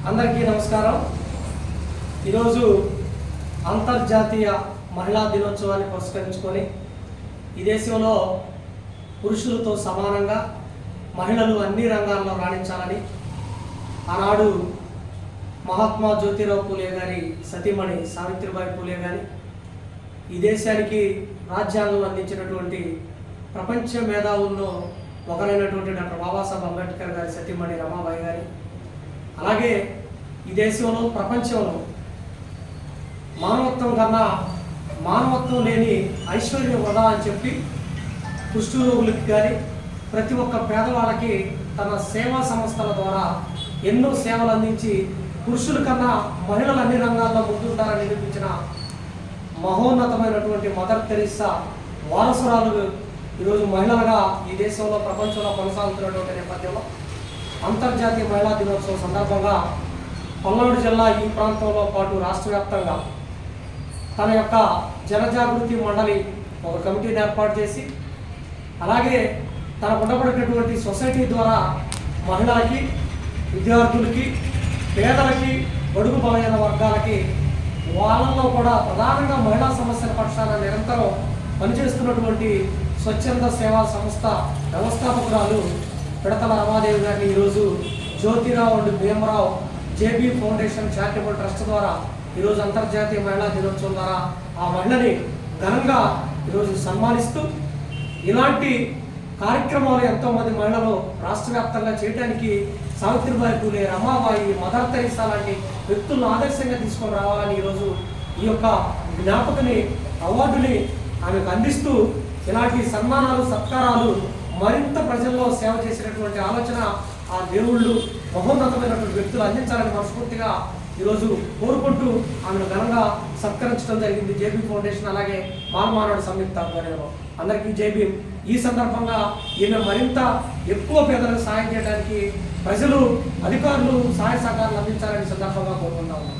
అందరికీ నమస్కారం. ఈరోజు అంతర్జాతీయ మహిళా దినోత్సవాన్ని పురస్కరించుకొని ఈ దేశంలో పురుషులతో సమానంగా మహిళలు అన్ని రంగాల్లో రాణించాలని ఆనాడు మహాత్మా జ్యోతిరావు పూలే గారి సతీమణి సావిత్రిబాయి పూలే గారి ఈ దేశానికి రాజ్యాంగం అందించినటువంటి ప్రపంచ మేధావుల్లో ఒకరైనటువంటి డాక్టర్ బాబాసాహెబ్ అంబేద్కర్ గారి సతీమణి రమాబాయి గారి, అలాగే ఈ దేశంలో ప్రపంచంలో మానవత్వం కన్నా మానవత్వం లేని ఐశ్వర్యం వృధా అని చెప్పి కుష్ఠరోగులకి కానీ ప్రతి ఒక్క పేదవాళ్ళకి తన సేవా సంస్థల ద్వారా ఎన్నో సేవలు అందించి పురుషుల కన్నా మహిళలు అన్ని రంగాల్లో ముందుంటారని నిరూపించిన మహోన్నతమైనటువంటి మదర్ తెరీసా వారసురాలు ఈరోజు మహిళలుగా ఈ దేశంలో ప్రపంచంలో కొనసాగుతున్నటువంటి నేపథ్యంలో అంతర్జాతీయ మహిళా దినోత్సవం సందర్భంగా పల్నాడు జిల్లా ఈ ప్రాంతంలో పాటు రాష్ట్ర వ్యాప్తంగా తన యొక్క జనజాగృతి మండలి ఒక కమిటీని ఏర్పాటు చేసి, అలాగే తన ఉండబడినటువంటి సొసైటీ ద్వారా మహిళలకి, విద్యార్థులకి, పేదలకి, బడుగు బలైన వర్గాలకి వాళ్ళల్లో కూడా ప్రధానంగా మహిళా సమస్యల పక్షాన నిరంతరం పనిచేస్తున్నటువంటి స్వచ్ఛంద సేవా సంస్థ వ్యవస్థాపకురాలు పిడతల రమాదేవి గారిని ఈరోజు Jyotirao and Bhimarao JB foundation charitable trust ద్వారా ఈరోజు అంతర్జాతీయ మహిళా దినోత్సవం ద్వారా ఆ మహిళని ఘనంగా ఈరోజు సన్మానిస్తూ, ఇలాంటి కార్యక్రమాలు ఎంతోమంది మహిళలు రాష్ట్ర వ్యాప్తంగా చేయడానికి సావిత్రిబాయి పూలే, రమాబాయి, మదర్ తెరీసా లాంటి వ్యక్తులను ఆదర్శంగా తీసుకొని రావాలని ఈరోజు ఈ యొక్క జ్ఞాపకని అవార్డుని ఆమెకు అందిస్తూ ఇలాంటి సన్మానాలు, సత్కారాలు మరింత ప్రజల్లో సేవ చేసినటువంటి ఆలోచన ఆ దేవుళ్ళు మహోన్నతమైనటువంటి వ్యక్తులు అందించాలని మనస్ఫూర్తిగా ఈరోజు కోరుకుంటూ ఆమెను ఘనంగా సత్కరించడం జరిగింది జేబీ ఫౌండేషన్, అలాగే మానమానవుడు సంయుక్త ఆధ్వర్యంలో. అందరికీ జేబీ. ఈ సందర్భంగా ఈమె మరింత ఎక్కువ పేదలకు సాయం చేయడానికి ప్రజలు, అధికారులు సహాయ సహకారాలు అందించాలని సందర్భంగా కోరుకుంటా ఉన్నాం.